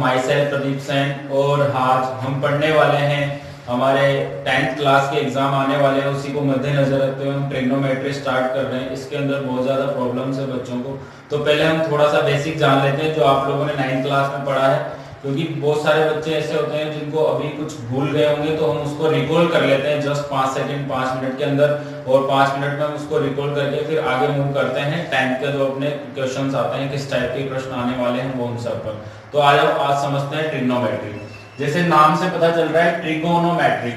My self Pradeep Sen और आज हम पढ़ने वाले हैं हमारे 10th क्लास के एग्जाम आने वाले हैं, उसी को मद्देनजर रखते हुए हम ट्रिग्नोमेट्री स्टार्ट कर रहे हैं। इसके अंदर बहुत ज़्यादा प्रॉब्लम्स है बच्चों को, तो पहले हम थोड़ा सा बेसिक जान लेते हैं जो आप लोगों ने 9th क्लास में पढ़ा है, क्योंकि बहुत सारे बच्चे ऐसे होते हैं जिनको अभी कुछ भूल गए होंगे, तो हम उसको रिकॉल कर लेते हैं जस्ट 5 सेकंड 5 मिनट के अंदर, और 5 मिनट में हम उसको रिकॉल करके फिर आगे मूव करते हैं। 10th के जो अपने क्वेश्चंस आते हैं, किस टाइप के प्रश्न आने वाले हैं वो उन सब पर। तो आज समझते हैं ट्रिग्नोमेट्री। जैसे नाम से पता चल रहा है ट्रिगोनोमेट्री,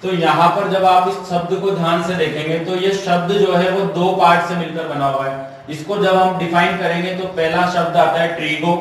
तो यहाँ पर जब आप इस शब्द को ध्यान से देखेंगे तो ये शब्द जो है वो दो पार्ट से मिलकर बना हुआ है। इसको जब हम डिफाइन करेंगे तो पहला शब्द आता है ट्रिगो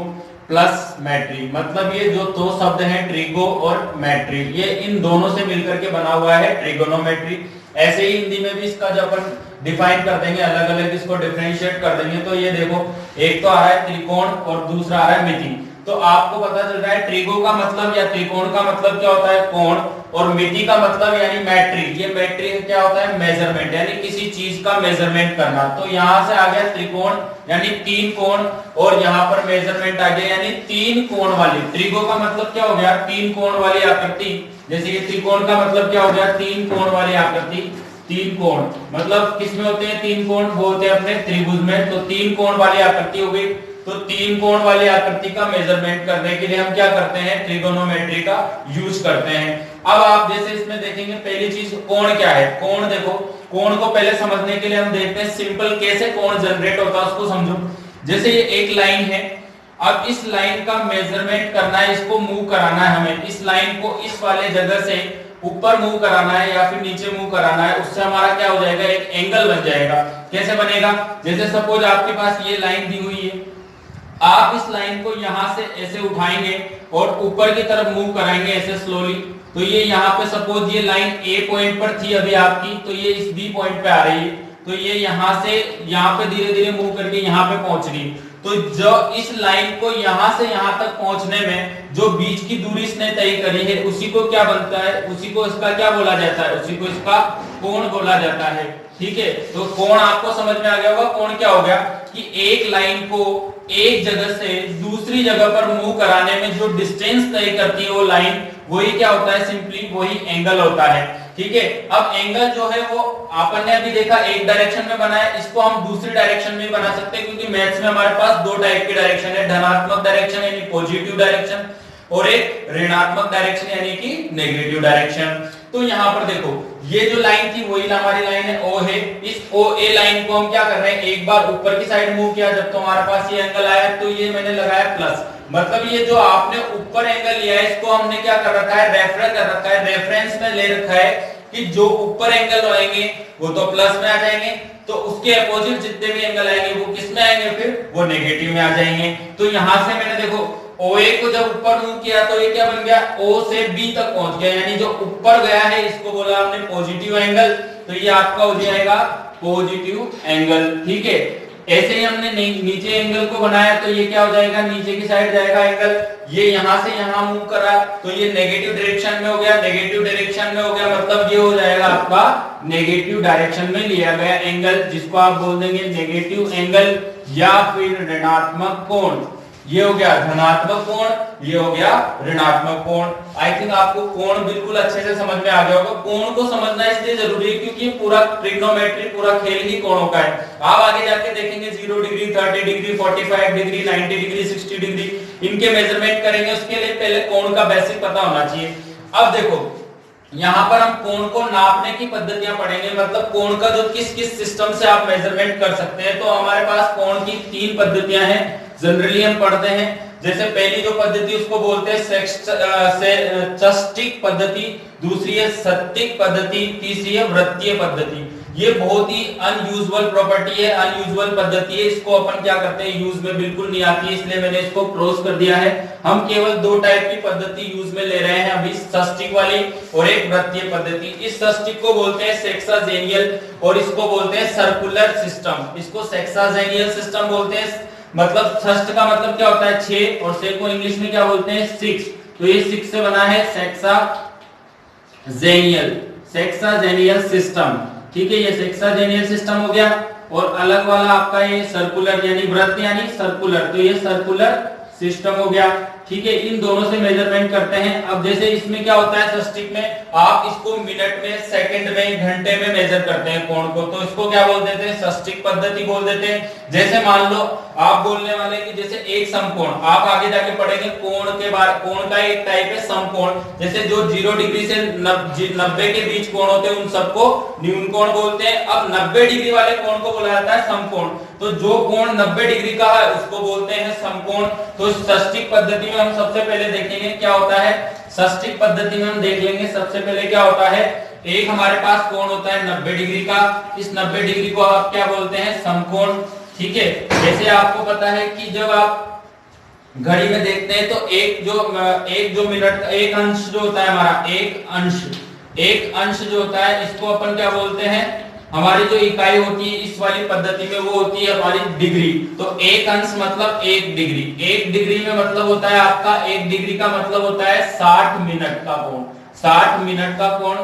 प्लस मैट्री, मतलब ये जो दो शब्द हैं ट्रिगो और मैट्री, ये इन दोनों से मिलकर के बना हुआ है ट्रिगोनोमेट्री। ऐसे ही हिंदी में भी इसका जब अपन डिफाइन कर देंगे, अलग अलग इसको डिफरेंशिएट कर देंगे, तो ये देखो एक तो आ रहा है त्रिकोण और दूसरा आ रहा है मिति। तो आपको पता चल रहा है ट्रिगो का मतलब या त्रिकोण का मतलब क्या होता है, कोण, और मिति का मतलब यानी मैट्रिक। ये मैट्रिक क्या होता है, मेजरमेंट, यानी किसी चीज का मेजरमेंट करना। तो यहां से आ गया त्रिकोण यानी 3 कोण, और यहाँ पर मेजरमेंट आ गया यानी 3 कोण वाली। त्रिगो का मतलब क्या हो गया, 3 कोण वाली आकृति। जैसे ये त्रिकोण का मतलब क्या हो गया, 3 कोण वाली आकृति। 3 कोण मतलब किसमें होते हैं 3 कोण, वो होते हैं अपने त्रिभुज में। तो 3 कोण वाली आकृति हो गई। तो 3 कोण वाली आकृति का मेजरमेंट करने के लिए हम क्या करते हैं, ट्रिगोनोमेट्री का यूज करते हैं। अब आप जैसे इसमें देखेंगे, पहली चीज कोण क्या है। कोण देखो, कोण को पहले समझने के लिए हम देखते हैं सिंपल कैसे कोण जनरेट होता है, उसको समझो। जैसे ये एक लाइन है, अब इस लाइन का मेजरमेंट करना है, इसको मूव कराना है हमें। इस लाइन को इस वाले जगह से ऊपर मूव कराना है या फिर नीचे मूव कराना है, उससे हमारा क्या हो जाएगा, एक एंगल बन जाएगा। कैसे बनेगा, जैसे सपोज आपके पास ये लाइन दी हुई है, आप इस लाइन को यहां से ऐसे उठाएंगे और ऊपर की तरफ मूव कराएंगे ऐसे स्लोली, तो ये यहाँ पे सपोज ये लाइन ए पॉइंट पर थी अभी आपकी, तो ये इस बी पॉइंट पे आ रही है, तो ये यहां से यहाँ पे धीरे धीरे मूव करके यहाँ पे पहुंच रही। तो जो इस लाइन को यहां से यहां तक पहुंचने में जो बीच की दूरी इसने तय करी है, उसी को क्या बनता है, उसी को इसका क्या बोला जाता है, उसी को इसका कोण बोला जाता है। ठीक है, तो कोण आपको समझ में आ गया होगा। कोण क्या हो गया कि एक लाइन को एक जगह से दूसरी जगह पर मूव कराने में जो डिस्टेंस तय करती है वो लाइन, वही क्या होता है, सिंपली वही एंगल होता है। ठीक है, अब एंगल जो है वो आपन ने अभी देखा एक डायरेक्शन में बना है, इसको हम दूसरी डायरेक्शन में बना सकते हैं, क्योंकि मैथ्स में हमारे पास दो टाइप की डायरेक्शन है, धनात्मक डायरेक्शन यानी पॉजिटिव डायरेक्शन, और एक ऋणात्मक डायरेक्शन यानी कि नेगेटिव डायरेक्शन। तो यहाँ पर देखो ये जो लाइन थी वही हमारी लाइन है, ओ है। इस ओ ए लाइन को हम क्या कर रहे हैं, एक बार ऊपर की साइड मूव किया, जब तो हमारे पास ये एंगल आया, तो ये मैंने लगाया प्लस, मतलब ये जो आपने ऊपर एंगल लिया है इसको हमने क्या कर रखा है, रेफर कर रखा है, रेफरेंस में ले रखा है कि जो ऊपर एंगल आएंगे वो तो प्लस में आ जाएंगे, तो उसके अपोजिट जितने भी एंगल आएंगे वो किस में आएंगे, फिर वो नेगेटिव में आ जाएंगे। तो यहां से मैंने देखो OA को जब ऊपर मूव किया तो ये क्या बन गया, O से B तक पहुंच गया, यानी जो ऊपर गया है इसको बोला हमने पॉजिटिव एंगल, तो ये आपका हो जाएगा पॉजिटिव एंगल। ठीक है, ऐसे ही हमने नीचे एंगल को बनाया, तो ये क्या हो जाएगा, नीचे की साइड जाएगा एंगल। ये यहां से यहां मूव करा तो ये नेगेटिव डायरेक्शन में हो गया, नेगेटिव डायरेक्शन में हो गया, मतलब ये हो जाएगा आपका नेगेटिव डायरेक्शन में लिया गया एंगल, जिसको आप बोल देंगे नेगेटिव एंगल या फिर ऋणात्मक कोण। ये हो गया धनात्मक कोण, ये हो गया ऋणात्मक कोण। आई थिंक आपको कोण बिल्कुल अच्छे से समझ में आ गया होगा। कोण को समझना इसलिए जरूरी है क्योंकि पूरा ट्रिग्नोमेट्री पूरा खेल ही कोणों का है। आप आगे जाके देखेंगे 0 degree, 30 degree, 45 degree, 90 degree, 60 degree, इनके मेजरमेंट करेंगे, उसके लिए पहले कोण का बेसिक पता होना चाहिए। अब देखो यहाँ पर हम कोण को नापने की पद्धतियां पढ़ेंगे, मतलब कोण का जो किस किस सिस्टम से आप मेजरमेंट कर सकते हैं। तो हमारे पास कोण की 3 पद्धतियां हैं, जनरली हम पढ़ते हैं। जैसे पहली जो पद्धति उसको बोलते हैं चष्टिक पद्धति, दूसरी है सत्तिक पद्धति, तीसरी है वृत्तीय पद्धति। ये बहुत ही अनयूजुअल प्रॉपर्टी है, अनयूजुअल पद्धति है, इसको अपन क्या करते हैं यूज में बिल्कुल नहीं आती है, इसलिए मैंने इसको क्लोज कर दिया है। हम केवल 2 टाइप की पद्धति यूज में ले रहे हैं अभी, षष्टिक वाली और एक वृत्तीय पद्धति। इस षष्टिक को बोलते हैं सेक्साजेनियल और इसको बोलते हैं सर्कुलर सिस्टम। इसको सेक्साजेनियल सिस्टम बोलते हैं, मतलब षष्ठ का मतलब क्या होता है 6, और से को इंग्लिश में क्या बोलते हैं 6, तो ये 6 से बना है सेक्साजेनियल सिस्टम। ठीक है, ये सेक्साजेनियल सिस्टम हो गया। और अलग वाला आपका ये सर्कुलर यानी वृत्त यानी सर्कुलर, तो ये सर्कुलर सिस्टम हो गया। ठीक है, इन दोनों से मेजरमेंट करते हैं। अब जैसे इसमें क्या होता है सस्टिक में, आप इसको मिनट में, सेकंड में, घंटे में मेजर करते हैं कोण को, तो इसको क्या बोल देते हैं, सस्टिक पद्धति बोल देते हैं। जैसे मान लो आप बोलने वाले कि जैसे एक समकोण, आप आगे जाके पढ़ेंगे कोण के बारे, कोण का एक टाइप है समकोण, जैसे जो 0 डिग्री से 90 के बीच कोण होते हैं उन सबको न्यून कोण बोलते हैं। अब 90 डिग्री वाले कोण को बोला जाता है समकोण, तो जो कोण 90 डिग्री का है उसको बोलते हैं समकोण। तो षष्टिक पद्धति में हम सबसे पहले देखेंगे क्या होता है, षष्टिक पद्धति में हम देख लेंगे सबसे पहले क्या होता है। एक हमारे पास कोण होता है 90 डिग्री का, इस 90 डिग्री को आप क्या बोलते हैं, समकोण। ठीक है, जैसे आपको पता है कि जब आप घड़ी में देखते हैं तो एक जो मिनट, एक अंश जो होता है हमारा, एक अंश जो होता है इसको अपन क्या बोलते हैं, हमारी जो इकाई होती है इस वाली पद्धति में वो होती है हमारी डिग्री। तो एक अंश मतलब 1 डिग्री, 1 डिग्री में मतलब होता है आपका, 1 डिग्री का मतलब होता है 60 मिनट का कोण, 60 मिनट का कोण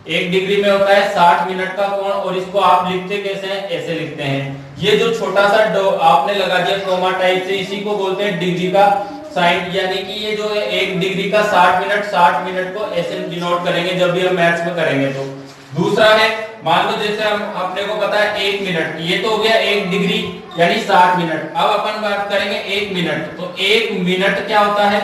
1 डिग्री में होता है 60 मिनट का कोण। और इसको आप लिखते कैसे हैं, ऐसे लिखते हैं, ये जो छोटा सा आपने लगा दिया क्रोमा टाइप से, इसी को बोलते हैं डिग्री का साइन, यानी कि ये जो है 1 डिग्री का 60 मिनट को ऐसे डिनोट करेंगे जब भी हम मैथ्स में करेंगे। तो दूसरा है, मान लो जैसे हम अपने को पता है 1 मिनट, ये तो हो गया 1 डिग्री यानी 60 मिनट। अब अपन बात करेंगे 1 मिनट, तो 1 मिनट क्या होता है,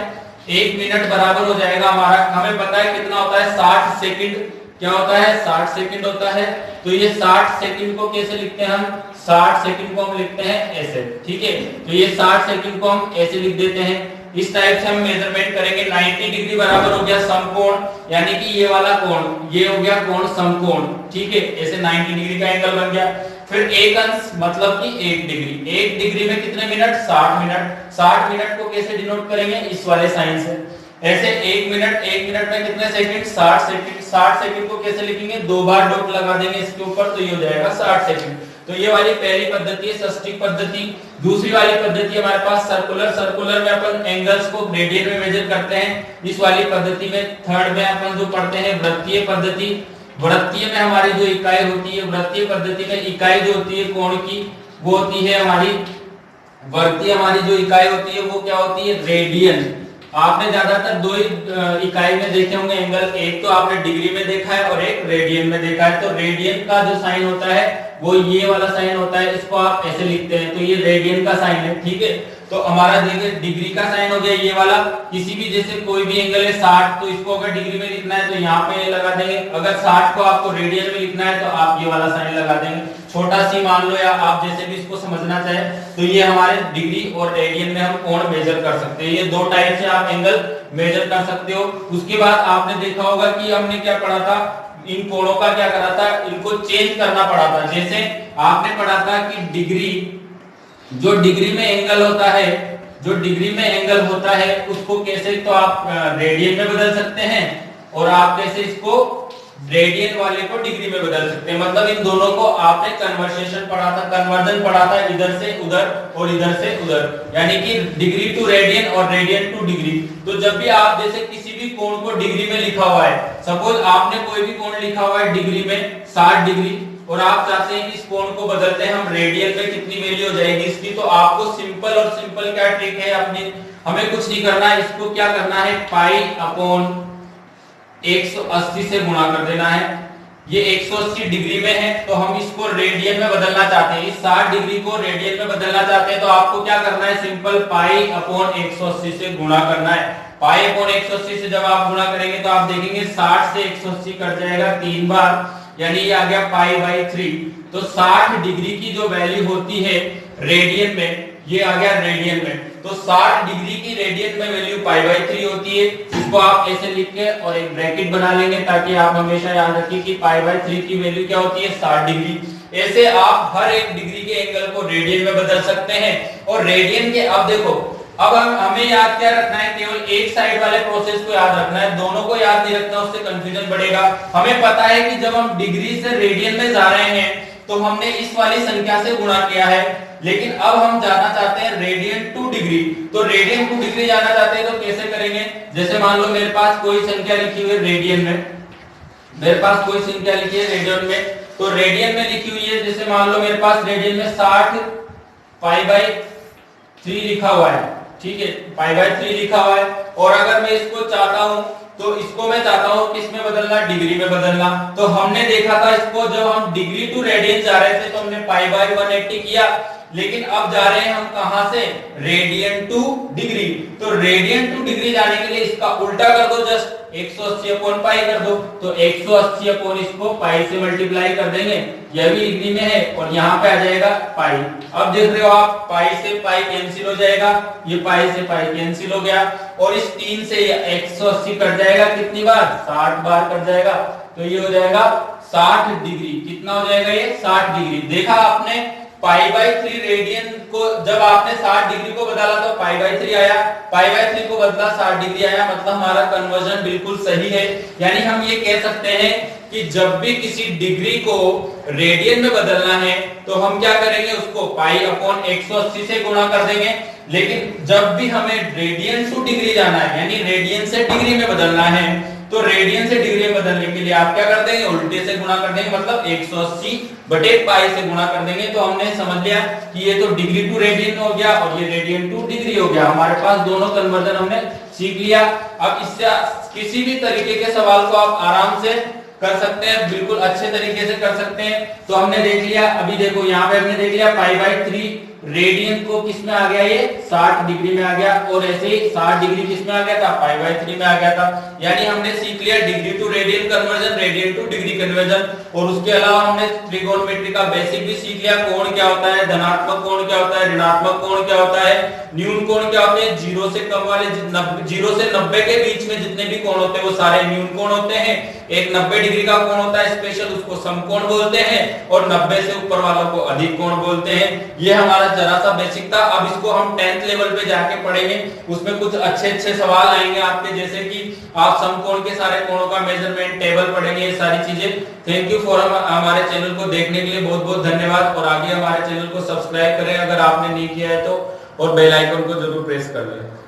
1 मिनट बराबर हो जाएगा हमारा, हमें पता है कितना होता है 60 सेकंड, क्या होता है 60 सेकंड होता है। तो ये 60 सेकंड को कैसे लिखते हैं हम, 60 सेकंड को हम लिखते हैं ऐसे, ठीक है। तो ये 60 सेकंड को हम ऐसे लिख देते हैं, इस टाइप से हम मेजरमेंट करेंगे। 90 डिग्री बराबर हो गया समकोण, यानी कि ये वाला कोण, ये हो गया कोण समकोण, ठीक है, ऐसे 90 डिग्री का एंगल बन गया। फिर एक अंश मतलब कि 1 डिग्री, 1 डिग्री में कितने मिनट, 60 मिनट। 60 मिनट को कैसे डिनोट करेंगे, इस वाले साइन से, ऐसे 1 मिनट में कितने सेकंड, 60 सेकंड। 60 सेकंड को कैसे लिखेंगे, 2 बार डॉट लगा देंगे इसके ऊपर, तो ये हो जाएगा 60 सेकंड। तो ये वाली पहली पद्धति है षष्टिक पद्धति। दूसरी वाली पद्धति हमारे पास सर्कुलर में अपन एंगल्स को रेडियन में मेजर करते हैं। इस वाली पद्धति में थर्ड में अपन जो पढ़ते हैं वृत्तीय पद्धति। वृत्तीय में हमारी जो इकाई होती है, वृत्तीय पद्धति में इकाई जो होती है कोण की, वो होती है हमारी, वृत्तीय हमारी जो इकाई होती है वो क्या होती है, रेडियन। आपने ज्यादातर 2 ही इकाई में देखे होंगे एंगल, एक तो आपने डिग्री में देखा है और एक रेडियन में देखा है। तो रेडियन का जो साइन होता है वो ये वाला साइन होता है, इसको आप ऐसे लिखते हैं, तो ये रेडियन का साइन है, ठीक है। तो हमारा देखिए डिग्री का साइन हो गया ये वाला, किसी भी जैसे कोई भी एंगल है 60, तो इसको अगर डिग्री में लिखना है तो यहाँ पे लगा देंगे, अगर 60 को आपको रेडियन में लिखना है तो आप ये वाला साइन लगा देंगे, छोटा सी मान लो, या आप जैसे भी इसको समझना चाहे। तो ये हमारे डिग्री और रेडियन में हम कोण मेजर कर सकते हैं, ये 2 टाइप से आप एंगल मेजर कर सकते हो। उसके बाद आपने देखा होगा कि हमने क्या पढ़ा था, इन कोणों का क्या करा था, इनको चेंज करना पड़ा था। जैसे आपने पढ़ा था कि डिग्री, जो डिग्री में एंगल होता है, जो डिग्री में एंगल होता है उसको कैसे तो आप रेडियन में बदल सकते हैं, और आप कैसे इसको रेडियन वाले को डिग्री में बदल सकते हैं। मतलब इन दोनों को आपने कन्वर्सेशन पढ़ा था, कन्वर्जन पढ़ा था, इधर से उधर और इधर से उधर, यानी कि डिग्री टू रेडियन और रेडियन टू डिग्री। तो जब भी आप जैसे किसी भी कोण को डिग्री में लिखा हुआ है, सपोज आपने कोई भी कोण लिखा हुआ है डिग्री में 60 डिग्री, और आप चाहते हैं कि इस कोण को बदलते हैं हम रेडियन में, कितनी वैल्यू हो जाएगी इसकी, तो आपको सिंपल और सिंपल क्या ट्रिक है अपनी, हमें कुछ नहीं करना है, इसको क्या करना है, पाई अपॉन 180 से गुणा कर देना है। ये 180 डिग्री में है तो हम इसको रेडियन में बदलना चाहते हैं, इस 60 डिग्री को रेडियन में बदलना चाहते हैं, तो आपको क्या करना है, सिंपल पाई अपॉन 180 से गुणा करना है। पाई अपॉन 180 से जब आप गुणा करेंगे तो आप देखेंगे 60 से 180 कट जाएगा 3 बार, यानी ये आ गया पाई बाई 3। तो 60 डिग्री की जो वैल्यू होती है रेडियन में, ये आ गया रेडियन में, तो 60 डिग्री की रेडियन में वैल्यू पाई बाई 3 होती है। इसको आप ऐसे लिख के और एक ब्रैकेट बना लेंगे ताकि आप हमेशा याद रखिए कि पाई बाई 3 की वैल्यू क्या होती है, 60 डिग्री। ऐसे आप हर एक डिग्री के एंगल को रेडियन में बदल सकते हैं। और रेडियन के, अब देखो, अब हमें याद क्या रखना है, केवल एक साइड वाले प्रोसेस को याद रखना है, दोनों को याद नहीं रखना, उससे कंफ्यूजन बढ़ेगा। हमें पता है कि जब हम डिग्री से रेडियन में जा रहे हैं तो हमने इस वाली संख्या से गुणा किया है, लेकिन अब हम जाना चाहते हैं रेडियन टू डिग्री। तो रेडियन टू डिग्री जाना चाहते हैं तो कैसे करेंगे, जैसे मान लो मेरे पास कोई संख्या लिखी हुई है रेडियन में, मेरे पास कोई संख्या लिखी है रेडियन में, तो रेडियन में लिखी हुई है, जैसे मान लो मेरे पास रेडियन में 60 पाई बाई 3 लिखा हुआ है, ठीक है, पाई बाय 3 लिखा हुआ है। और अगर मैं इसको चाहता हूं तो इसको मैं चाहता हूं किस में बदलना, डिग्री में बदलना। तो हमने देखा था इसको जब हम डिग्री टू रेडियन जा रहे थे तो हमने पाई बाय 180 किया, लेकिन अब जा रहे हैं हम कहां से, रेडियन टू डिग्री। तो रेडियन टू डिग्री जाने के लिए इसका उल्टा कर दो, जस्ट 180 अपॉन पाई कर दो। तो 180 अपॉन इसको पाई से मल्टीप्लाई कर देंगे, यह भी डिग्री में है और यहाँ पे आ जाएगा पाई। अब देख रहे हो आप, पाई से पाई कैंसिल हो जाएगा, ये पाई से पाई कैंसिल हो गया और इस 3 से 180 कट जाएगा कितनी बार, 60 बार कट जाएगा। तो ये हो जाएगा 60 डिग्री। कितना हो जाएगा ये, 60 डिग्री। देखा आपने, पाई बाय 3 रेडियन को जब आपने 60 डिग्री को बदला तो पाई बाय 3 आया, पाई बाय 3 को बदला 60 डिग्री आया, मतलब हमारा कन्वर्जन बिल्कुल सही है। यानी हम ये कह सकते हैं कि जब भी किसी डिग्री को रेडियन में बदलना है तो हम क्या करेंगे, उसको पाई अपॉन 180 से गुणा कर देंगे। लेकिन जब भी हमें रेडियन टू डिग्री जाना है, यानी रेडियन से डिग्री में बदलना है, तो रेडियन से डिग्री में बदलने के लिए आप क्या कर देंगे, उल्टे से गुणा कर देंगे, मतलब 180 बटे पाई से गुणा कर देंगे। तो हमने समझ लिया कि ये तो डिग्री टू रेडियन हो गया और ये रेडियन टू डिग्री हो गया। हमारे पास दोनों कन्वर्जन हमने सीख लिया। अब इससे किसी भी तरीके के सवाल को आप आराम से कर सकते हैं, बिल्कुल अच्छे तरीके से कर सकते हैं। तो हमने देख लिया, अभी देखो यहाँ पे हमने देख लिया पाई बाय 3 रेडियन को किस में आ गया, ये 60 डिग्री में आ गया, और ऐसे ही 60 डिग्री किस में आ गया था, पाई बाय 3 में आ गया था। यानी हमने सीख लिया degree to radian conversion, radian to degree conversion. और उसके अलावा हमने त्रिकोणमिति का बेसिक भी सीख लिया, कोण क्या होता है, धनात्मक कोण क्या होता है, ऋणात्मक कोण क्या होता है, न्यून कोण क्या होते हैं, 0 से कम वाले, 0 से 90 के बीच में जितने भी कोण होते हैं वो सारे न्यून कोण होते हैं। एक 90 डिग्री का कोण होता है स्पेशल, उसको समकोण बोलते हैं, और 90 से ऊपर वालों को अधिक कोण बोलते हैं। ये हमारा जरा सा बेसिक था। अब इसको हम 10th लेवल पे जाके पढ़ेंगे, उसमें कुछ अच्छे अच्छे सवाल आएंगे आपके, जैसे कि आप समकोण के सारे कोणों का मेजरमेंट टेबल पढ़ेंगे, ये सारी चीजें। थैंक यू फॉर हमारे चैनल को देखने के लिए बहुत बहुत धन्यवाद। और आगे हमारे चैनल को सब्सक्राइब करें अगर आपने नहीं किया है तो, और बेल आइकन को जरूर प्रेस कर लें।